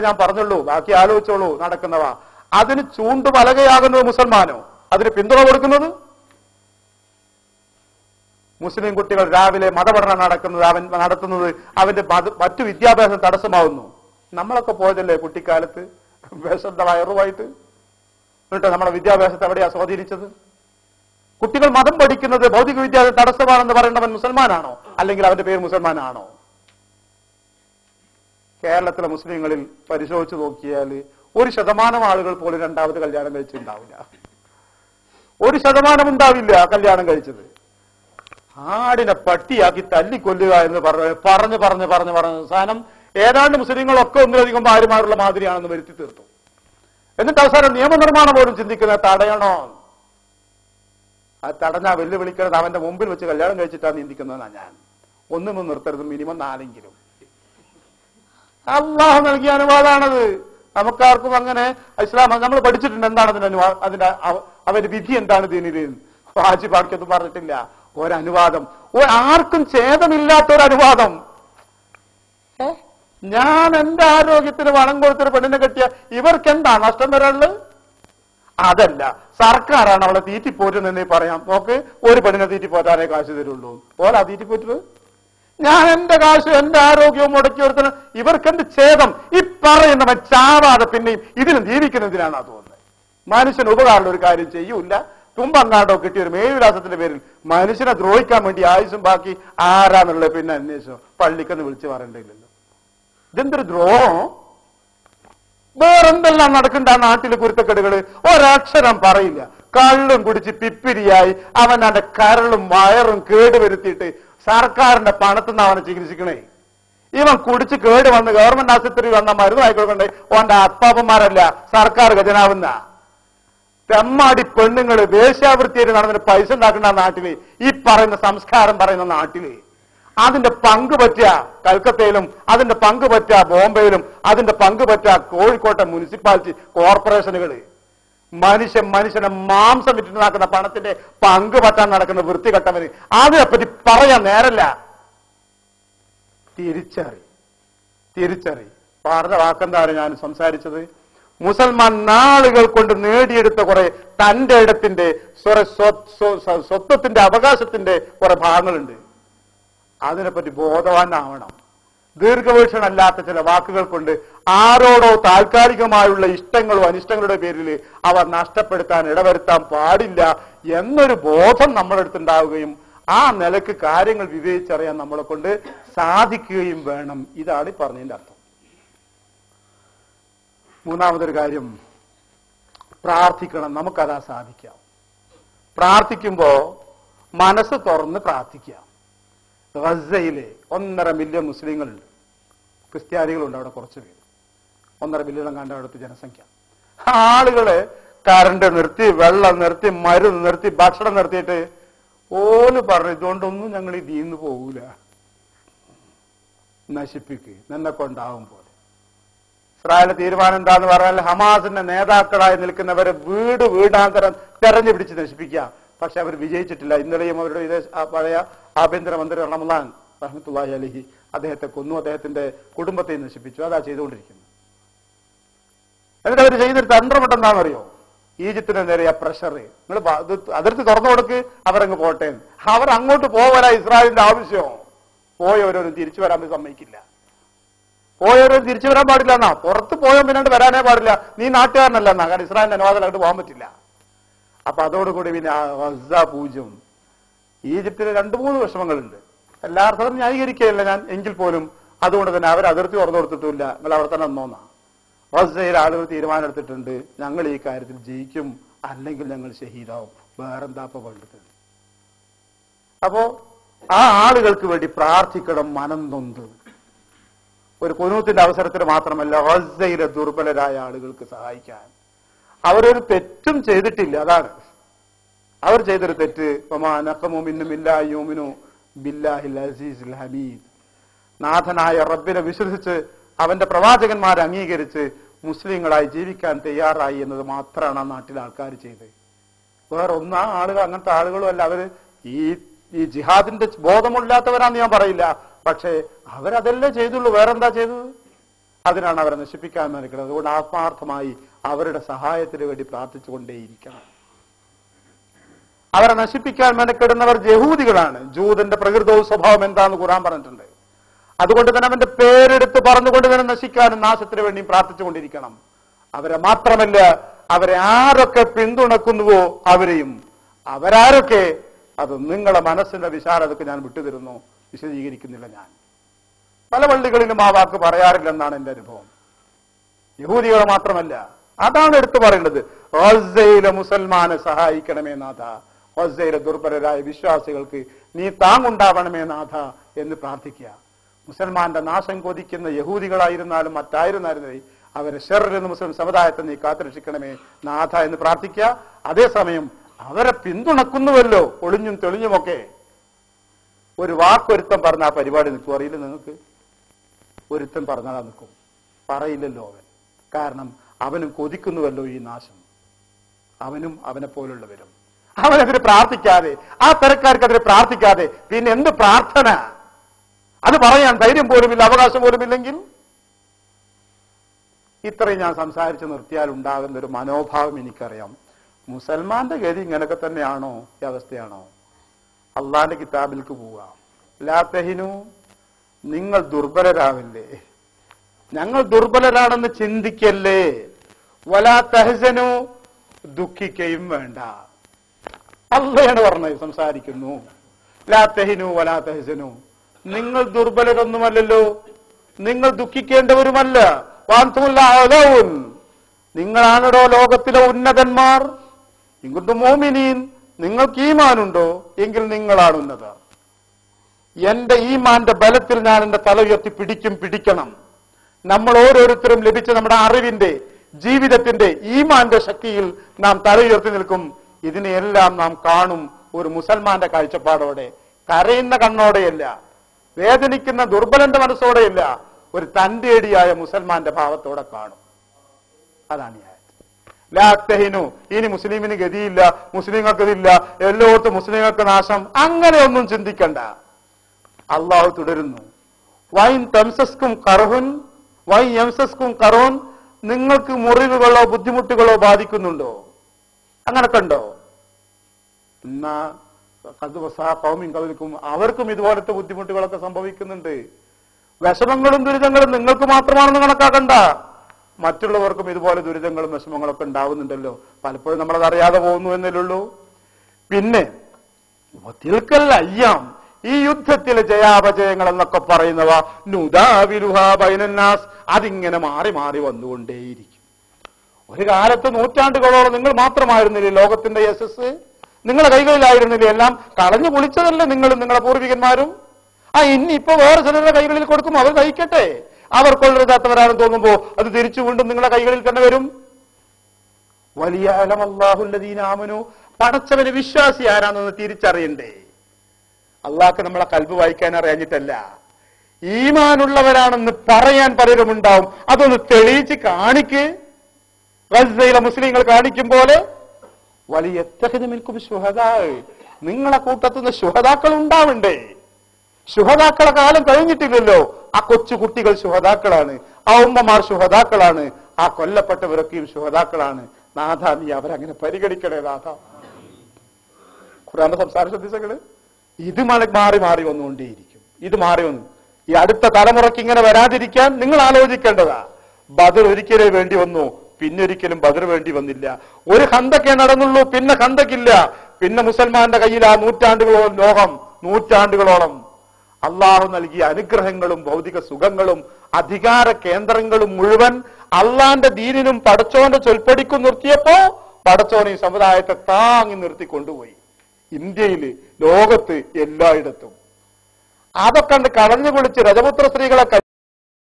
ഞാൻ പറഞ്ഞുള്ളൂ, ബാക്കി ആലോചിച്ചോളൂ. നടക്കുന്നവ അതിന് ചൂണ്ടുപലകയാകുന്നത് മുസൽമാനോ? അതിന് പിന്തുണ കൊടുക്കുന്നത് മുസ്ലിം കുട്ടികൾ രാവിലെ മതപഠനം നടത്തുന്നത് അവന്റെ മറ്റു വിദ്യാഭ്യാസം തടസ്സമാവുന്നു. നമ്മളൊക്കെ പോയതല്ലേ കുട്ടിക്കാലത്ത് വിശുദ്ധ വയറുമായിട്ട്? എന്നിട്ട് നമ്മുടെ വിദ്യാഭ്യാസത്തെ എവിടെയാ സ്വാധീനിച്ചത്? കുട്ടികൾ മതം പഠിക്കുന്നത് ഭൗതിക വിദ്യാഭ്യാസം തടസ്സമാണെന്ന് പറയുന്നവൻ മുസൽമാനാണോ? അല്ലെങ്കിൽ അവന്റെ പേര് മുസൽമാനാണോ? കേരളത്തിലെ മുസ്ലിങ്ങളിൽ പരിശോധിച്ചു നോക്കിയാൽ 1% ആളുകൾ പോലും രണ്ടാമത് കല്യാണം കഴിച്ചിട്ടുണ്ടാവില്ല. 1% ഉണ്ടാവില്ല കല്യാണം കഴിച്ചത്. ആടിനെ പട്ടിയാക്കി തല്ലിക്കൊല്ലുക എന്ന് പറഞ്ഞ് സാധനം ഏതാണ്ട് മുസ്ലിങ്ങളൊക്കെ ഒന്നിലധികം ഭാര്യമാരുള്ള മാതിരിയാണെന്ന് വരുത്തി തീർത്തു. എന്നിട്ട് അവസാനം നിയമനിർമ്മാണം പോലും ചിന്തിക്കുന്നത് തടയണോ? ആ തടഞ്ഞാ വെല്ലുവിളിക്കുന്നത് അവന്റെ മുമ്പിൽ വെച്ച് കല്യാണം കഴിച്ചിട്ടാണ് ചിന്തിക്കുന്നതെന്നാ ഞാൻ. ഒന്നും നിർത്തരുത്, മിനിമം 4 അള്ളാഹു നൽകിയ അനുവാദമാണത്. നമുക്കാർക്കും അങ്ങനെ ഇസ്ലാം നമ്മൾ പഠിച്ചിട്ടുണ്ട് എന്താണ് അതിന്റെ അവന്റെ വിധി എന്താണ് ദീനിൽ. വാജിബാക്കിയൊന്നും പറഞ്ഞിട്ടില്ല. ഒരനുവാദം, ആർക്കും ഛേദമില്ലാത്ത ഒരു അനുവാദം. ഞാൻ എന്റെ ആരോഗ്യത്തിന് വളം കൊടുത്തൊരു പെണ്ണിനെ കെട്ടിയ ഇവർക്ക് എന്താ നഷ്ടം വരാനുള്ളത്? അതല്ല, സർക്കാരാണ് അവളെ തീറ്റിപ്പോറ്റുന്നതെന്നേ പറയാം. നോക്ക്, ഒരു പെണ്ണിനെ തീറ്റിപ്പോറ്റാനേ കാശ് തരുള്ളൂ. ഓലാ തീറ്റിപ്പോറ്റത്? ഞാൻ എന്റെ കാശ് എന്റെ ആരോഗ്യവും മുടക്കി ഒരുത്തന് ഇവർക്ക് എന്ത് ഛേദം? ഈ പറയുന്നവൻ ചാവാതെ പിന്നെയും ഇതിലും ജീവിക്കുന്നതിനാണ് തോന്നുന്നത്. മനുഷ്യന് ഉപകാരമുള്ള ഒരു കാര്യം ചെയ്യൂല. തുമ്പങ്ങാണ്ടോ കിട്ടിയ ഒരു മേൽവിലാസത്തിന്റെ പേരിൽ മനുഷ്യനെ ദ്രോഹിക്കാൻ വേണ്ടി ആയുസും ബാക്കി ആരാന്നുള്ളത് പിന്നെ അന്വേഷിച്ചോ പള്ളിക്കെന്ന് വിളിച്ചു പറയണ്ടില്ലല്ലോ. ഇതെന്തൊരു ദ്രോഹം! വേറെന്തെല്ലാം നടക്കണ്ട നാട്ടിലെ കുരുത്തക്കെടുകള്. ഒരക്ഷരം പറയില്ല. കള്ളും കുടിച്ച് പിപ്പിരിയായി അവൻ അവന്റെ കരളും വയറും കേടുവരുത്തിയിട്ട് സർക്കാരിന്റെ പണത്തിൽ നിന്ന് അവനെ ചികിത്സിക്കണേ. ഇവൻ കുടിച്ച് കേട് വന്ന് ഗവൺമെന്റ് ആശുപത്രി വന്ന മരുന്ന് ആയിക്കൊണ്ടേ ഓന്റെ അപ്പാപ്പന്മാരല്ല സർക്കാർ ഖജനാവുന്ന തെമ്മാടി പെണ്ണുങ്ങള് വേശ്യാവൃത്തിയായിട്ട് നടന്നിട്ട് പൈസ ഉണ്ടാക്കുന്ന നാട്ടില്, ഈ പറയുന്ന സംസ്കാരം പറയുന്ന നാട്ടില് അതിന്റെ പങ്ക് പറ്റിയ കൽക്കത്തയിലും അതിന്റെ പങ്ക് പറ്റിയ ബോംബെയിലും അതിന്റെ പങ്ക് പറ്റിയ കോഴിക്കോട്ടെ മുനിസിപ്പാലിറ്റി കോർപ്പറേഷനുകള് മനുഷ്യനെ മാംസം വിറ്റുണ്ടാക്കുന്ന പണത്തിന്റെ പങ്ക് പറ്റാൻ നടക്കുന്ന വൃത്തികെട്ടവന് അതിനെപ്പറ്റി പറയാൻ നേരല്ല. തിരിച്ചറി പറഞ്ഞ വാക്കെന്താണ് ഞാൻ സംസാരിച്ചത്? മുസൽമാൻ നാളുകൾ കൊണ്ട് നേടിയെടുത്ത കുറെ തന്റെ ഇടത്തിന്റെ സ്വത്വത്തിന്റെ അവകാശത്തിന്റെ കുറെ ഭാഗങ്ങളുണ്ട്. അതിനെപ്പറ്റി ബോധവാനാവണം. ദീർഘവീക്ഷണമല്ലാത്ത ചില വാക്കുകൾ കൊണ്ട് ആരോടോ താൽക്കാലികമായുള്ള ഇഷ്ടങ്ങളോ അനിഷ്ടങ്ങളുടെ പേരിൽ അവർ നഷ്ടപ്പെടുത്താൻ ഇടവരുത്താൻ പാടില്ല എന്നൊരു ബോധം നമ്മുടെ അടുത്തുണ്ടാവുകയും ആ നിലക്ക് കാര്യങ്ങൾ വിവേചിച്ചറിയാൻ നമ്മളെ കൊണ്ട് സാധിക്കുകയും വേണം. ഇതാണ് ഈ പറഞ്ഞതിന്റെ അർത്ഥം. മൂന്നാമതൊരു കാര്യം, പ്രാർത്ഥിക്കണം. നമുക്കതാ സാധിക്കാം. പ്രാർത്ഥിക്കുമ്പോ മനസ്സ് തുറന്ന് പ്രാർത്ഥിക്കാം. ഗസയിലെ 1.5 മില്യൺ മുസ്ലിങ്ങളുണ്ട്, ക്രിസ്ത്യാനികളുണ്ട് അവിടെ കുറച്ച് പേര്. 1.5 മില്യൺ കണ്ട അവിടുത്തെ ജനസംഖ്യ. ആളുകള് കറണ്ട് നിർത്തി, വെള്ളം നിർത്തി, മരുന്ന് നിർത്തി, ഭക്ഷണം നിർത്തിയിട്ട് ഓല് പറഞ്ഞു ഇതുകൊണ്ടൊന്നും ഞങ്ങൾ ഈ ദീന്ന് പോകൂല, നശിപ്പിക്ക് നിന്നെ കൊണ്ടാവും പോലെ. ഇസ്രായേലിന്റെ തീരുമാനം എന്താന്ന് പറഞ്ഞാൽ ഹമാസിന്റെ നേതാക്കളായി നിൽക്കുന്നവരെ വീടാന്തരം തെരഞ്ഞു പിടിച്ച് നശിപ്പിക്കുക. പക്ഷെ അവർ വിജയിച്ചിട്ടില്ല. ഇന്നലെയും അവരുടെ പഴയ ആഭ്യന്തരമന്ത്രി റമദാൻ റഹ്മത്തുള്ളാഹി അലൈഹി അദ്ദേഹത്തെ കൊന്നു, അദ്ദേഹത്തിന്റെ കുടുംബത്തെ നശിപ്പിച്ചു. അതാ ചെയ്തുകൊണ്ടിരിക്കുന്നത്. എന്നിട്ട് അവർ ചെയ്തൊരു തന്ത്രം എന്താണെന്നറിയോ? ഈജിപ്തിന് നേരെ ആ പ്രഷർ, നിങ്ങൾ അതിർത്തി തുറന്നു കൊടുക്ക്, അവരങ്ങ് പോട്ടെ. അവർ അങ്ങോട്ട് പോകാനാ ഇസ്രായേലിന്റെ ആവശ്യം. പോയവരൊന്നും തിരിച്ചു വരാൻ സമ്മതിക്കില്ല. പോയവരും തിരിച്ചു വരാൻ പാടില്ല എന്നാ. പുറത്ത് പോയോ പിന്നീട് വരാനേ പാടില്ല. നീ നാട്ടുകാരനല്ല എന്നാ. കാരണം ഇസ്രായേലിന്റെ അനുവാദം പോകാൻ പറ്റില്ല. അപ്പൊ അതോടുകൂടി പിന്നെ ഗസ പൂജ്യം. ഈജിപ്തിന് 2-3 വിഷമങ്ങളുണ്ട്. എല്ലാ അർത്ഥവും ന്യായീകരിക്കുകയല്ല ഞാൻ, എങ്കിൽ പോലും അതുകൊണ്ട് തന്നെ അവർ അതിർത്തി തുറന്നു കൊടുത്തിട്ടില്ല. നിങ്ങൾ അവിടെ തന്നെ ഒന്നോന്നാ. ഗസയിൽ ആളുകൾ തീരുമാനം എടുത്തിട്ടുണ്ട്, ഞങ്ങൾ ഈ കാര്യത്തിൽ ജയിക്കും, അല്ലെങ്കിൽ ഞങ്ങൾ ഷഹീദാവും, വേറെന്താപ്പ വേണ്ടത്. അപ്പോ ആ ആളുകൾക്ക് വേണ്ടി പ്രാർത്ഥിക്കണം മനം നൊന്ത്. ഒരു കുനൂത്തിന്റെ അവസരത്തിൽ മാത്രമല്ല, ഗസയിലെ ദുർബലരായ ആളുകൾക്ക് സഹായിക്കാൻ. അവരൊരു തെറ്റും ചെയ്തിട്ടില്ല. അതാണ് അവർ ചെയ്തൊരു തെറ്റ്. നാഥനായ റബ്ബിനെ വിശ്വസിച്ച് അവന്റെ പ്രവാചകന്മാരെ അംഗീകരിച്ച് മുസ്ലിങ്ങളായി ജീവിക്കാൻ തയ്യാറായി എന്നത് മാത്രമാണ് ആ നാട്ടിലെ ആൾക്കാർ ചെയ്തത്. വേറെ ഒന്നാ ആളുകൾ അങ്ങനത്തെ ആളുകളും അല്ല. അവര് ഈ ജിഹാദിന്റെ ബോധമില്ലാത്തവരാന്ന് ഞാൻ പറയില്ല, പക്ഷെ അവരതല്ലേ ചെയ്തുള്ളൂ. വേറെന്താ ചെയ്തത്? അതിനാണ് അവരെ നശിപ്പിക്കാൻ നിൽക്കുന്നത്. അതുകൊണ്ട് ആത്മാർത്ഥമായി അവരുടെ സഹായത്തിന് വേണ്ടി പ്രാർത്ഥിച്ചുകൊണ്ടേയിരിക്കണം. അവരെ നശിപ്പിക്കാൻ മെനക്കെടുന്നവർ യഹൂദികളാണ്. ജൂതന്റെ പ്രകൃതവും സ്വഭാവം എന്താന്ന് ഖുർആൻ പറഞ്ഞിട്ടുണ്ട്. അതുകൊണ്ട് തന്നെ അവന്റെ പേരെടുത്ത് പറഞ്ഞുകൊണ്ട് തന്നെ നശിക്കാനും നാശത്തിന് വേണ്ടിയും പ്രാർത്ഥിച്ചുകൊണ്ടിരിക്കണം. അവരെ മാത്രമല്ല, അവരെ ആരൊക്കെ പിന്തുണക്കുന്നുവോ അവരെയും. അവരാരൊക്കെ, അത് നിങ്ങളെ മനസ്സിന്റെ വിശാലതക്ക് ഞാൻ വിട്ടുതരുന്നു, വിശദീകരിക്കുന്നില്ല. ഞാൻ പല പള്ളികളിലും ആ വാക്ക് പറയാറില്ലെന്നാണ് എന്റെ അനുഭവം. യഹൂദികളെ മാത്രമല്ല, അതാണ് എടുത്തു പറയേണ്ടത്. ഗസയിലെ മുസൽമാനെ സഹായിക്കണമേ നാഥ, ഗസയിലെ ദുർബലരായ വിശ്വാസികൾക്ക് നീ താങ്ങുണ്ടാവണമേ നാഥ എന്ന് പ്രാർത്ഥിക്കുക. മുസൽമാന്റെ നാശം കൊതിക്കുന്ന യഹൂദികളായിരുന്നാലും മറ്റായിരുന്നാലും അവരെ ഷർറിൽ നിന്ന് മുസ്ലിം സമുദായത്തെ നീ കാത്തുരക്ഷിക്കണമേ നാഥ എന്ന് പ്രാർത്ഥിക്കുക. അതേസമയം അവരെ പിന്തുണക്കുന്നുവല്ലോ ഒളിഞ്ഞും തെളിഞ്ഞുമൊക്കെ. ഒരു വാക്കൊരുത്തം പറഞ്ഞ ആ പരിപാടി നിൽക്കും. അറിയില്ല നിങ്ങൾക്ക്? ഒരുത്തൻ പറഞ്ഞാൽ നിൽക്കും, പറയില്ലല്ലോ അവൻ. കാരണം അവനും കൊതിക്കുന്നുവല്ലോ ഈ നാശം, അവനും അവനെ പോലുള്ളവരും. അവനതിന് പ്രാർത്ഥിക്കാതെ, ആ തരക്കാർക്കതിന് പ്രാർത്ഥിക്കാതെ പിന്നെ എന്ത് പ്രാർത്ഥന? അത് പറയാൻ ധൈര്യം പോലുമില്ല, അവകാശം പോലുമില്ലെങ്കിൽ. ഇത്രയും ഞാൻ സംസാരിച്ച് നിർത്തിയാൽ ഉണ്ടാകുന്ന ഒരു മനോഭാവം എനിക്കറിയാം. മുസൽമാന്റെ ഗതി ഇങ്ങനെയൊക്കെ തന്നെയാണോ, ഈ അവസ്ഥയാണോ? അള്ളാന്റെ കിതാബിലേക്ക് പോവാം. ലാ തഹിനു, നിങ്ങൾ ദുർബലരാവില്ലേ, ഞങ്ങൾ ദുർബലരാണെന്ന് ചിന്തിക്കല്ലേ. വലാ തഹ്സനു, ദുഃഖിക്കുകയും വേണ്ട. അള്ളയാണ് പറഞ്ഞത്, സംസാരിക്കുന്നു. ലാ തഹിനു വലാ തഹ്സനു, നിങ്ങൾ ദുർബലരൊന്നുമല്ലല്ലോ, നിങ്ങൾ ദുഃഖിക്കേണ്ടവരുമല്ല. വാൻതുമുല്ലഊൻ, നിങ്ങളാണോ ലോകത്തിലെ ഉന്നതന്മാർ. ഇങ്ങോട്ട് മോമിനീൻ, നിങ്ങൾക്ക് ഈമാനുണ്ടോ എങ്കിൽ നിങ്ങളാണ് ഉന്നതർ. എന്റെ ഈമാന്റെ ബലത്തിൽ ഞാൻ എന്റെ തല ഉയർത്തി പിടിക്കണം. നമ്മൾ ഓരോരുത്തരും ലഭിച്ച നമ്മുടെ അറിവിന്റെ, ജീവിതത്തിന്റെ, ഈമാന്റെ ശക്തിയിൽ നാം തല ഉയർത്തി നിൽക്കും. ഇതിനെയെല്ലാം നാം കാണും ഒരു മുസൽമാന്റെ കാഴ്ചപ്പാടോടെ, കരയുന്ന കണ്ണോടെയല്ല, വേദനിക്കുന്ന ദുർബലന്റെ മനസ്സോടെയല്ല, ഒരു തന്റേടിയായ മുസൽമാന്റെ ഭാവത്തോടെ കാണും. അതാണ് ഈ ആയത്ത്. ലാ തഹിനു, ഇനി മുസ്ലിമിന് ഗതിയില്ല, മുസ്ലിങ്ങൾക്ക് ഇതില്ല, എല്ലായിടത്തും മുസ്ലിങ്ങൾക്ക് നാശം, അങ്ങനെയൊന്നും ചിന്തിക്കണ്ട. അള്ളാഹു തുടരുന്നു. വൈൻ തംസസ്കും കർഹുൻ വൈ യംസസ്കും കറോൻ, നിങ്ങൾക്ക് മുറിവുകളോ ബുദ്ധിമുട്ടുകളോ ബാധിക്കുന്നുണ്ടോ? അങ്ങനെ കണ്ടോ? എന്നാ കൗമിക്കും അവർക്കും ഇതുപോലത്തെ ബുദ്ധിമുട്ടുകളൊക്കെ സംഭവിക്കുന്നുണ്ട്. വിഷമങ്ങളും ദുരിതങ്ങളും നിങ്ങൾക്ക് മാത്രമാണെന്ന് കണക്കാക്കണ്ട, മറ്റുള്ളവർക്കും ഇതുപോലെ ദുരിതങ്ങളും വിഷമങ്ങളൊക്കെ ഉണ്ടാവുന്നുണ്ടല്ലോ. പലപ്പോഴും നമ്മളത് അറിയാതെ പോകുന്നു എന്നല്ലുള്ളൂ. പിന്നെ അയ്യാം, ഈ യുദ്ധത്തിലെ ജയാപജയങ്ങൾ എന്നൊക്കെ പറയുന്നവ നുദാവിലുഹാ ബൈനന്നാസ്, അതിങ്ങനെ മാറി മാറി വന്നുകൊണ്ടേയിരിക്കും. ഒരു കാലത്ത് നൂറ്റാണ്ടുകളോളം നിങ്ങൾ മാത്രമായിരുന്നില്ലേ ലോകത്തിന്റെ യശസ്, നിങ്ങളുടെ കൈകളിലായിരുന്നില്ലേ, എല്ലാം കളഞ്ഞു കുളിച്ചതല്ലേ നിങ്ങളും നിങ്ങളുടെ പൂർവികന്മാരും. ഇനിയിപ്പോ വേറെ ചിലരുടെ കൈകളിൽ കൊടുക്കും, അവർ കഴിക്കട്ടെ. അവർ കൊള്ളരുതാത്തവരാണെന്ന് തോന്നുമ്പോ അത് തിരിച്ചു വീണ്ടും നിങ്ങളുടെ കൈകളിൽ തന്നെ വരും. വലിയ അലമല്ലാഹുല്ലദീനാമനു, പടച്ചവന് വിശ്വാസി ആരാണെന്ന് തിരിച്ചറിയണ്ടേ. അള്ളാഹ്ക്ക് നമ്മളെ കൽബ് വായിക്കാൻ അറിയാഞ്ഞിട്ടല്ല, ഈമാനുള്ളവരാണെന്ന് പറയാൻ പലരും ഉണ്ടാവും. അതൊന്ന് തെളിയിച്ച് കാണിക്ക്. ഗസയിലെ മുസ്ലിങ്ങൾ കാണിക്കും പോലെ വലിയ മിൻകും ശുഹദാ, നിങ്ങളെ കൂട്ടത്തിൽ നിന്ന് ശുഹദാക്കൾ ഉണ്ടാവണ്ടേ. ശുഹദാക്കളെ കാലം കഴിഞ്ഞിട്ടില്ലല്ലോ. ആ കൊച്ചു കുട്ടികൾ ശുഹദാക്കളാണ്, ആ ഉമ്മമാർ ശുഹദാക്കളാണ്, ആ കൊല്ലപ്പെട്ടവരൊക്കെയും ശുഹദാക്കളാണ്. നാഥ, നീ അവരങ്ങനെ പരിഗണിക്കണേ നാഥ. ഖുർആന്റെ സംസാര ശ്രദ്ധിച്ചകള്, ഇത് മാറി മാറി വന്നുകൊണ്ടേയിരിക്കും. ഇത് മാറി വന്നു. ഈ അടുത്ത തലമുറയ്ക്ക് ഇങ്ങനെ വരാതിരിക്കാൻ നിങ്ങൾ ആലോചിക്കേണ്ടതാ. ബദർ ഒരിക്കലേ വേണ്ടി വന്നു, പിന്നൊരിക്കലും ബദർ വേണ്ടി വന്നില്ല. ഒരു ഖന്തക്കേ നടന്നുള്ളൂ, പിന്നെ ഖന്തക്കില്ല. പിന്നെ മുസൽമാന്റെ കയ്യിൽ ആ നൂറ്റാണ്ടുകളോളം ലോകം, നൂറ്റാണ്ടുകളോളം അള്ളാഹു നൽകിയ അനുഗ്രഹങ്ങളും ഭൗതിക സുഖങ്ങളും അധികാര കേന്ദ്രങ്ങളും മുഴുവൻ അള്ളാന്റെ ദീനിനും പടച്ചോന്റെ ചൊൽപ്പടിക്കും നിർത്തിയപ്പോ പടച്ചോൻ ഈ സമുദായത്തെ താങ്ങി നിർത്തി കൊണ്ടുപോയി. ഇന്ത്യയില്, ലോകത്ത്, എല്ലായിടത്തും. അതൊക്കെ കണ്ട് കളഞ്ഞു കുളിച്ച് രജപുത്ര സ്ത്രീകളെ